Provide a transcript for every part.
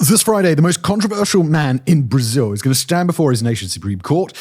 This Friday, the most controversial man in Brazil is going to stand before his nation's Supreme Court.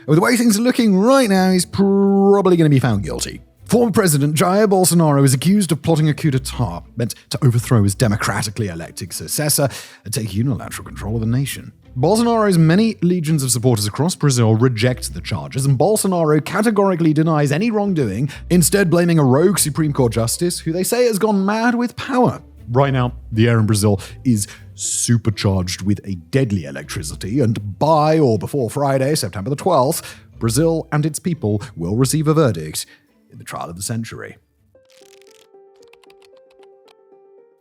With the way things are looking right now, he's probably going to be found guilty. Former President Jair Bolsonaro is accused of plotting a coup d'etat meant to overthrow his democratically elected successor and take unilateral control of the nation. Bolsonaro's many legions of supporters across Brazil reject the charges, and Bolsonaro categorically denies any wrongdoing, instead blaming a rogue Supreme Court justice who they say has gone mad with power. Right now, the air in Brazil is supercharged with a deadly electricity, and by or before Friday, September the 12th, Brazil and its people will receive a verdict in the trial of the century.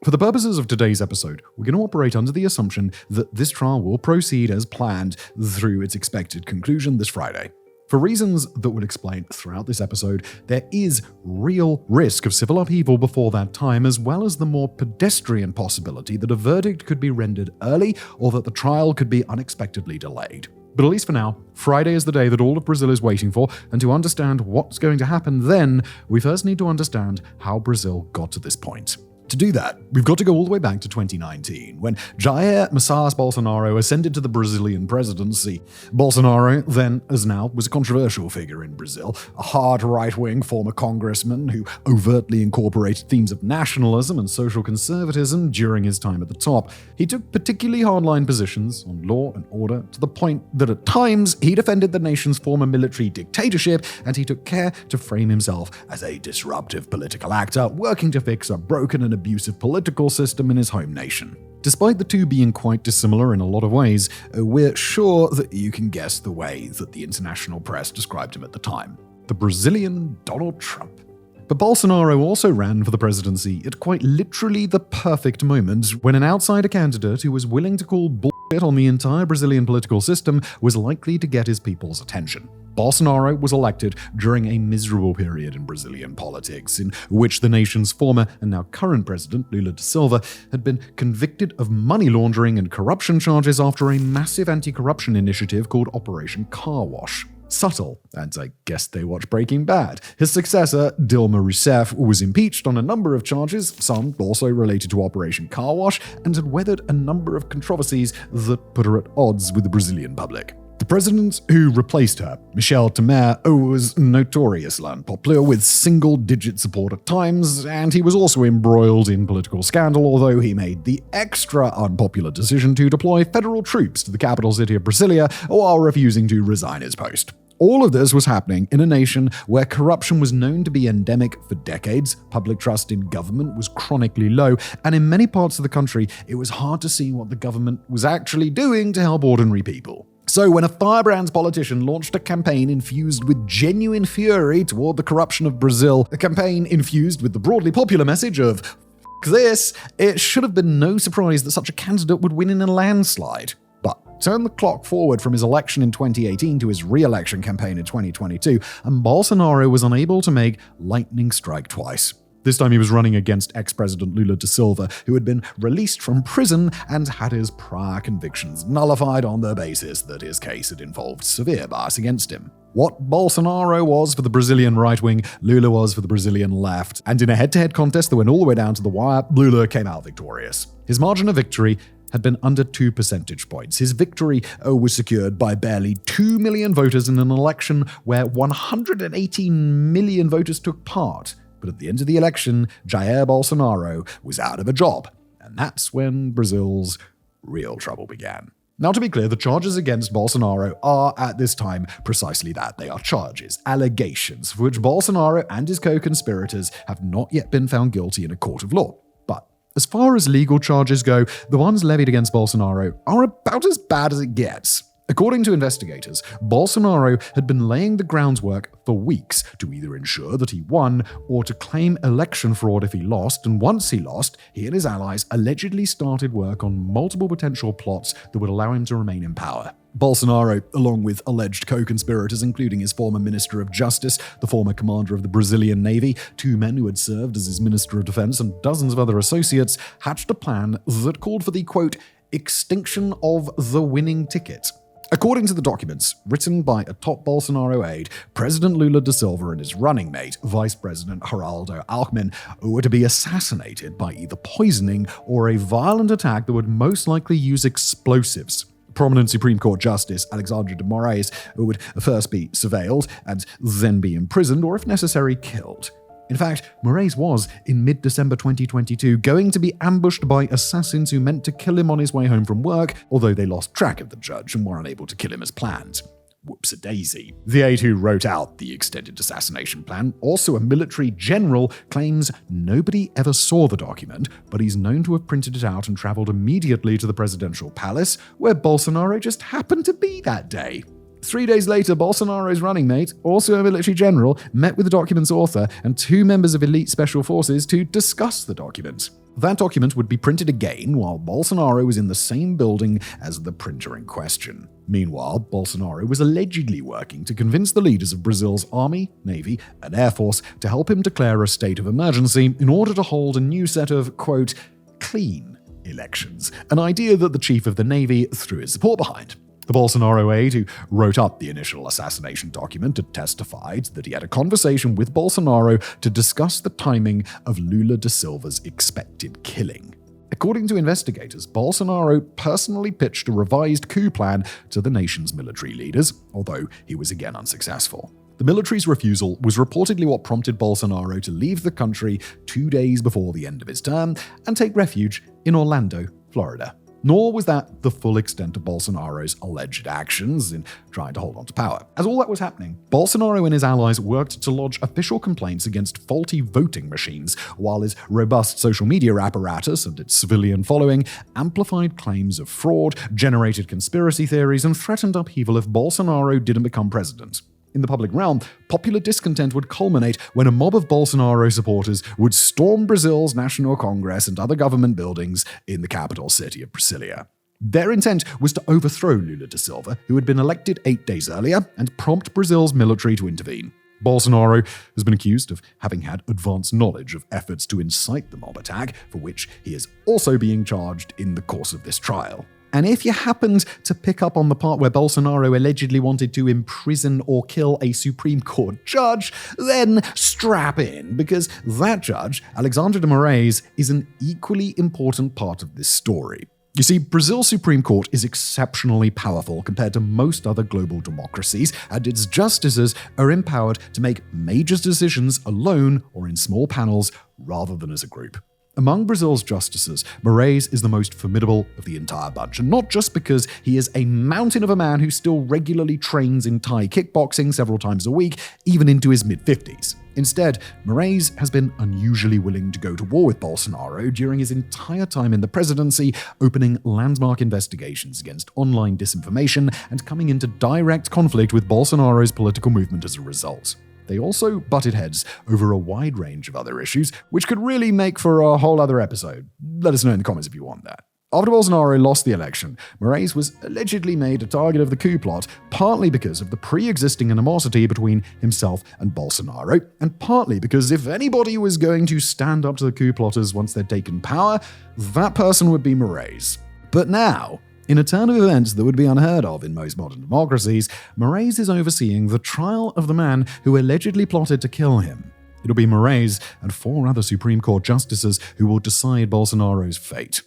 For the purposes of today's episode, we're going to operate under the assumption that this trial will proceed as planned through its expected conclusion this Friday. For reasons that we'll explain throughout this episode, there is real risk of civil upheaval before that time, as well as the more pedestrian possibility that a verdict could be rendered early or that the trial could be unexpectedly delayed. But at least for now, Friday is the day that all of Brazil is waiting for, and to understand what's going to happen then, we first need to understand how Brazil got to this point. To do that, we've got to go all the way back to 2019, when Jair Bolsonaro ascended to the Brazilian presidency. Bolsonaro, then as now, was a controversial figure in Brazil, a hard right-wing former congressman who overtly incorporated themes of nationalism and social conservatism during his time at the top. He took particularly hardline positions on law and order, to the point that at times he defended the nation's former military dictatorship, and he took care to frame himself as a disruptive political actor, working to fix a broken and abusive political system in his home nation. Despite the two being quite dissimilar in a lot of ways, we're sure that you can guess the way that the international press described him at the time: the Brazilian Donald Trump. But Bolsonaro also ran for the presidency at quite literally the perfect moment, when an outsider candidate who was willing to call bullshit on the entire Brazilian political system was likely to get his people's attention. Bolsonaro was elected during a miserable period in Brazilian politics, in which the nation's former and now current president, Lula da Silva, had been convicted of money laundering and corruption charges after a massive anti-corruption initiative called Operation Car Wash. Subtle, and I guess they watch Breaking Bad. His successor, Dilma Rousseff, was impeached on a number of charges, some also related to Operation Car Wash, and had weathered a number of controversies that put her at odds with the Brazilian public. The president who replaced her, Michel Temer, was notoriously unpopular, with single-digit support at times, and he was also embroiled in political scandal, although he made the extra unpopular decision to deploy federal troops to the capital city of Brasilia while refusing to resign his post. All of this was happening in a nation where corruption was known to be endemic for decades, public trust in government was chronically low, and in many parts of the country, it was hard to see what the government was actually doing to help ordinary people. So when a firebrand politician launched a campaign infused with genuine fury toward the corruption of Brazil, a campaign infused with the broadly popular message of "F*** this," it should have been no surprise that such a candidate would win in a landslide. But turn the clock forward from his election in 2018 to his re-election campaign in 2022, and Bolsonaro was unable to make lightning strike twice. This time he was running against ex-president Lula da Silva, who had been released from prison and had his prior convictions nullified on the basis that his case had involved severe bias against him. What Bolsonaro was for the Brazilian right wing, Lula was for the Brazilian left, and in a head-to-head contest that went all the way down to the wire, Lula came out victorious. His margin of victory had been under 2 percentage points. His victory was secured by barely 2 million voters in an election where 118 million voters took part. But at the end of the election, Jair Bolsonaro was out of a job. And that's when Brazil's real trouble began. Now, to be clear, the charges against Bolsonaro are, at this time, precisely that. They are charges, allegations, for which Bolsonaro and his co-conspirators have not yet been found guilty in a court of law. But as far as legal charges go, the ones levied against Bolsonaro are about as bad as it gets. According to investigators, Bolsonaro had been laying the groundwork for weeks to either ensure that he won or to claim election fraud if he lost, and once he lost, he and his allies allegedly started work on multiple potential plots that would allow him to remain in power. Bolsonaro, along with alleged co-conspirators including his former Minister of Justice, the former commander of the Brazilian Navy, 2 men who had served as his Minister of Defense, and dozens of other associates, hatched a plan that called for the, quote, extinction of the winning ticket. According to the documents, written by a top Bolsonaro aide, President Lula da Silva and his running mate, Vice President Geraldo Alckmin, were to be assassinated by either poisoning or a violent attack that would most likely use explosives. Prominent Supreme Court Justice Jair Moraes would first be surveilled and then be imprisoned or, if necessary, killed. In fact, Moraes was, in mid-December 2022, going to be ambushed by assassins who meant to kill him on his way home from work, although they lost track of the judge and were unable to kill him as planned. Whoops-a-daisy. The aide who wrote out the extended assassination plan, also a military general, claims nobody ever saw the document, but he's known to have printed it out and traveled immediately to the presidential palace, where Bolsonaro just happened to be that day. 3 days later, Bolsonaro's running mate, also a military general, met with the document's author and 2 members of elite special forces to discuss the document. That document would be printed again while Bolsonaro was in the same building as the printer in question. Meanwhile, Bolsonaro was allegedly working to convince the leaders of Brazil's army, navy, and air force to help him declare a state of emergency in order to hold a new set of, quote, clean elections, an idea that the chief of the navy threw his support behind. The Bolsonaro aide who wrote up the initial assassination document had testified that he had a conversation with Bolsonaro to discuss the timing of Lula da Silva's expected killing. According to investigators, Bolsonaro personally pitched a revised coup plan to the nation's military leaders, although he was again unsuccessful. The military's refusal was reportedly what prompted Bolsonaro to leave the country 2 days before the end of his term and take refuge in Orlando, Florida. Nor was that the full extent of Bolsonaro's alleged actions in trying to hold on to power. As all that was happening, Bolsonaro and his allies worked to lodge official complaints against faulty voting machines, while his robust social media apparatus and its civilian following amplified claims of fraud, generated conspiracy theories, and threatened upheaval if Bolsonaro didn't become president. In the public realm, popular discontent would culminate when a mob of Bolsonaro supporters would storm Brazil's National Congress and other government buildings in the capital city of Brasilia. Their intent was to overthrow Lula da Silva, who had been elected 8 days earlier, and prompt Brazil's military to intervene. Bolsonaro has been accused of having had advanced knowledge of efforts to incite the mob attack, for which he is also being charged in the course of this trial. And if you happened to pick up on the part where Bolsonaro allegedly wanted to imprison or kill a Supreme Court judge, then strap in, because that judge, Jair Moraes, is an equally important part of this story. You see, Brazil's Supreme Court is exceptionally powerful compared to most other global democracies, and its justices are empowered to make major decisions alone or in small panels rather than as a group. Among Brazil's justices, Moraes is the most formidable of the entire bunch, and not just because he is a mountain of a man who still regularly trains in Thai kickboxing several times a week, even into his mid-50s. Instead, Moraes has been unusually willing to go to war with Bolsonaro during his entire time in the presidency, opening landmark investigations against online disinformation and coming into direct conflict with Bolsonaro's political movement as a result. They also butted heads over a wide range of other issues, which could really make for a whole other episode. Let us know in the comments if you want that. After Bolsonaro lost the election, Moraes was allegedly made a target of the coup plot, partly because of the pre-existing animosity between himself and Bolsonaro, and partly because if anybody was going to stand up to the coup plotters once they'd taken power, that person would be Moraes. But now, in a turn of events that would be unheard of in most modern democracies, Moraes is overseeing the trial of the man who allegedly plotted to kill him. It'll be Moraes and 4 other Supreme Court justices who will decide Bolsonaro's fate.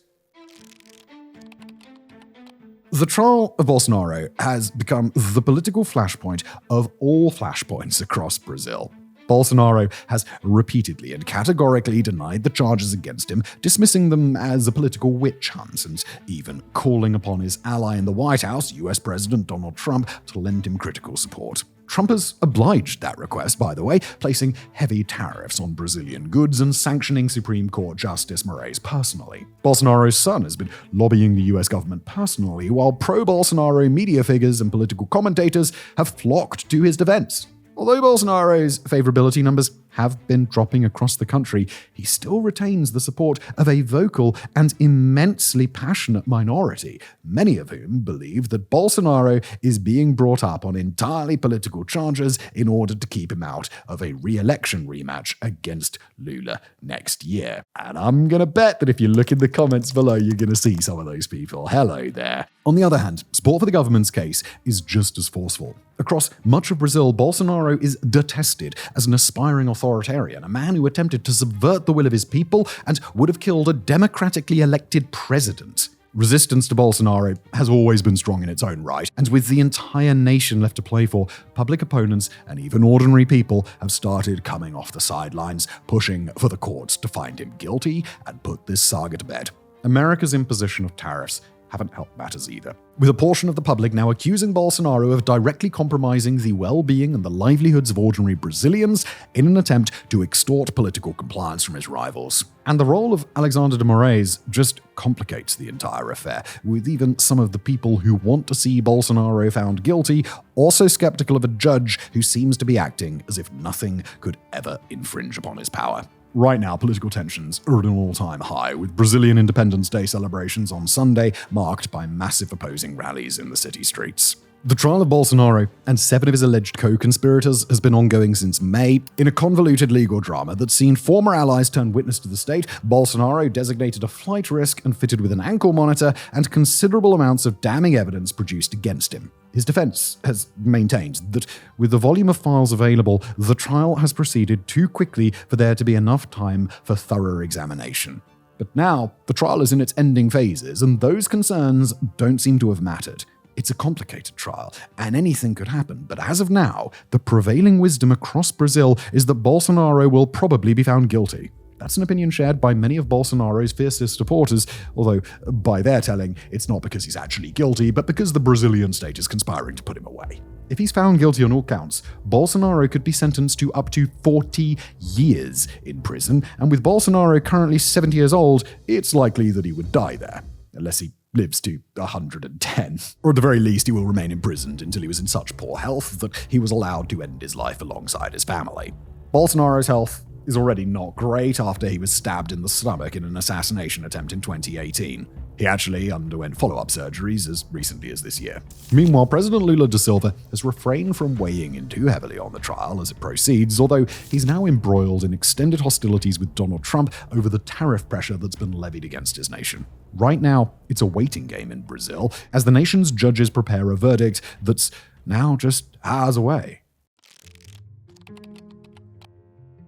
The trial of Bolsonaro has become the political flashpoint of all flashpoints across Brazil. Bolsonaro has repeatedly and categorically denied the charges against him, dismissing them as a political witch hunt, and even calling upon his ally in the White House, US President Donald Trump, to lend him critical support. Trump has obliged that request, by the way, placing heavy tariffs on Brazilian goods and sanctioning Supreme Court Justice Moraes personally. Bolsonaro's son has been lobbying the US government personally, while pro-Bolsonaro media figures and political commentators have flocked to his defense. Although Bolsonaro's favorability numbers have been dropping across the country, he still retains the support of a vocal and immensely passionate minority, many of whom believe that Bolsonaro is being brought up on entirely political charges in order to keep him out of a re-election rematch against Lula next year. And I'm going to bet that if you look in the comments below, you're going to see some of those people. Hello there. On the other hand, support for the government's case is just as forceful. Across much of Brazil, Bolsonaro is detested as an aspiring authoritarian, a man who attempted to subvert the will of his people and would have killed a democratically elected president. Resistance to Bolsonaro has always been strong in its own right, and with the entire nation left to play for, public opponents and even ordinary people have started coming off the sidelines, pushing for the courts to find him guilty and put this saga to bed. America's imposition of tariffs haven't helped matters either, with a portion of the public now accusing Bolsonaro of directly compromising the well-being and the livelihoods of ordinary Brazilians in an attempt to extort political compliance from his rivals. And the role of Alexander de Moraes just complicates the entire affair, with even some of the people who want to see Bolsonaro found guilty also skeptical of a judge who seems to be acting as if nothing could ever infringe upon his power. Right now, political tensions are at an all-time high, with Brazilian Independence Day celebrations on Sunday marked by massive opposing rallies in the city streets. The trial of Bolsonaro and 7 of his alleged co-conspirators has been ongoing since May in a convoluted legal drama that's seen former allies turn witness to the state, Bolsonaro designated a flight risk and fitted with an ankle monitor, and considerable amounts of damning evidence produced against him. His defense has maintained that with the volume of files available, the trial has proceeded too quickly for there to be enough time for thorough examination. But now, the trial is in its ending phases, and those concerns don't seem to have mattered. It's a complicated trial, and anything could happen, but as of now, the prevailing wisdom across Brazil is that Bolsonaro will probably be found guilty. That's an opinion shared by many of Bolsonaro's fiercest supporters, although, by their telling, it's not because he's actually guilty, but because the Brazilian state is conspiring to put him away. If he's found guilty on all counts, Bolsonaro could be sentenced to up to 40 years in prison, and with Bolsonaro currently 70 years old, it's likely that he would die there, unless he lives to 110. Or at the very least, he will remain imprisoned until he was in such poor health that he was allowed to end his life alongside his family. Bolsonaro's health is already not great after he was stabbed in the stomach in an assassination attempt in 2018. He actually underwent follow-up surgeries as recently as this year. Meanwhile, President Lula da Silva has refrained from weighing in too heavily on the trial as it proceeds, although he's now embroiled in extended hostilities with Donald Trump over the tariff pressure that's been levied against his nation. Right now, it's a waiting game in Brazil as the nation's judges prepare a verdict that's now just hours away.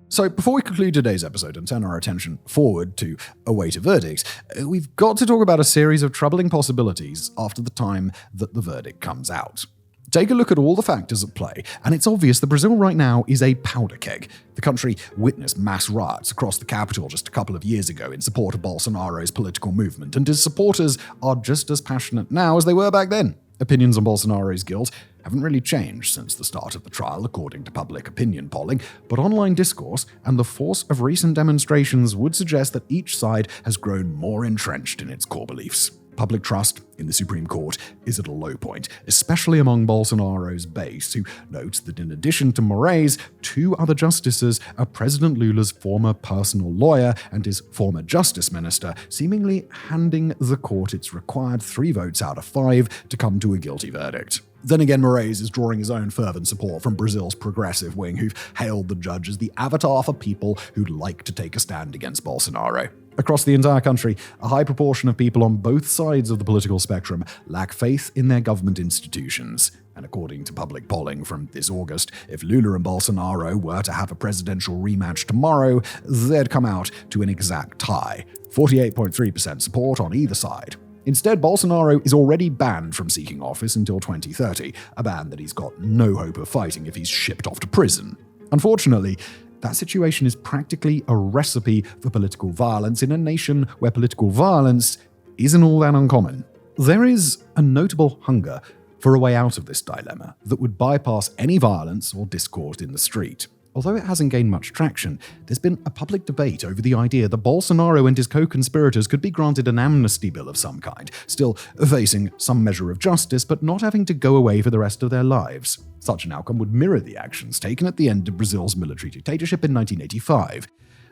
So before we conclude today's episode and turn our attention forward to await a verdict, we've got to talk about a series of troubling possibilities after the time that the verdict comes out. Take a look at all the factors at play, and it's obvious that Brazil right now is a powder keg. The country witnessed mass riots across the capital just a couple of years ago in support of Bolsonaro's political movement, and his supporters are just as passionate now as they were back then. Opinions on Bolsonaro's guilt haven't really changed since the start of the trial, according to public opinion polling, but online discourse and the force of recent demonstrations would suggest that each side has grown more entrenched in its core beliefs. Public trust in the Supreme Court is at a low point, especially among Bolsonaro's base, who notes that in addition to Moraes, 2 other justices are President Lula's former personal lawyer and his former justice minister, seemingly handing the court its required 3 votes out of 5 to come to a guilty verdict. Then again, Moraes is drawing his own fervent support from Brazil's progressive wing, who've hailed the judge as the avatar for people who'd like to take a stand against Bolsonaro. Across the entire country, a high proportion of people on both sides of the political spectrum lack faith in their government institutions. And according to public polling from this August, if Lula and Bolsonaro were to have a presidential rematch tomorrow, they'd come out to an exact tie, 48.3% support on either side. Instead, Bolsonaro is already banned from seeking office until 2030, a ban that he's got no hope of fighting if he's shipped off to prison. Unfortunately, that situation is practically a recipe for political violence in a nation where political violence isn't all that uncommon. There is a notable hunger for a way out of this dilemma that would bypass any violence or discord in the street. Although it hasn't gained much traction, there's been a public debate over the idea that Bolsonaro and his co-conspirators could be granted an amnesty bill of some kind, still facing some measure of justice but not having to go away for the rest of their lives. Such an outcome would mirror the actions taken at the end of Brazil's military dictatorship in 1985.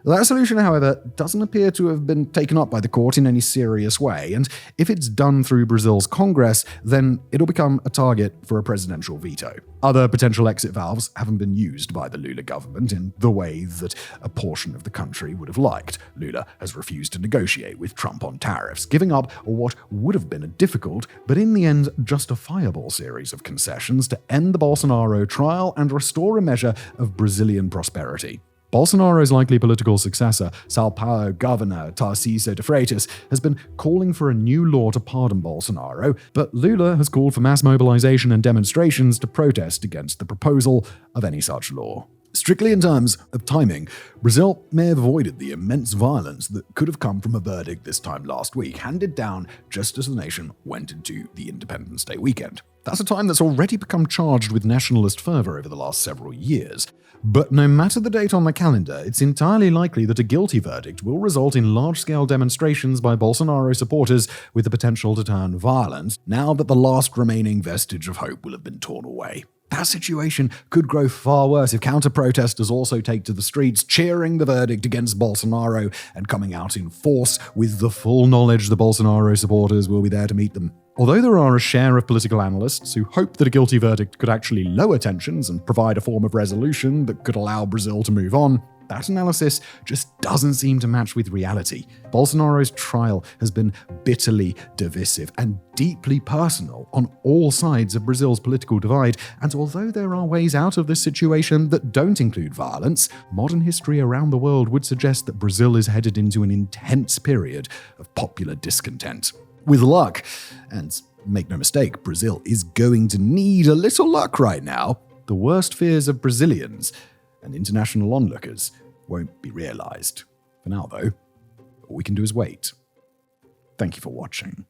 That solution, however, doesn't appear to have been taken up by the court in any serious way, and if it's done through Brazil's Congress, then it'll become a target for a presidential veto. Other potential exit valves haven't been used by the Lula government in the way that a portion of the country would have liked. Lula has refused to negotiate with Trump on tariffs, giving up what would have been a difficult, but in the end justifiable series of concessions to end the Bolsonaro trial and restore a measure of Brazilian prosperity. Bolsonaro's likely political successor, São Paulo Governor Tarcísio de Freitas, has been calling for a new law to pardon Bolsonaro, but Lula has called for mass mobilization and demonstrations to protest against the proposal of any such law. Strictly in terms of timing, Brazil may have avoided the immense violence that could have come from a verdict this time last week, handed down just as the nation went into the Independence Day weekend. That's a time that's already become charged with nationalist fervor over the last several years. But no matter the date on the calendar, it's entirely likely that a guilty verdict will result in large-scale demonstrations by Bolsonaro supporters with the potential to turn violent, now that the last remaining vestige of hope will have been torn away. That situation could grow far worse if counter-protesters also take to the streets, cheering the verdict against Bolsonaro and coming out in force with the full knowledge the Bolsonaro supporters will be there to meet them. Although there are a share of political analysts who hope that a guilty verdict could actually lower tensions and provide a form of resolution that could allow Brazil to move on, that analysis just doesn't seem to match with reality. Bolsonaro's trial has been bitterly divisive and deeply personal on all sides of Brazil's political divide, and although there are ways out of this situation that don't include violence, modern history around the world would suggest that Brazil is headed into an intense period of popular discontent. With luck, and make no mistake, Brazil is going to need a little luck right now, the worst fears of Brazilians and international onlookers won't be realized. For now, though, all we can do is wait. Thank you for watching.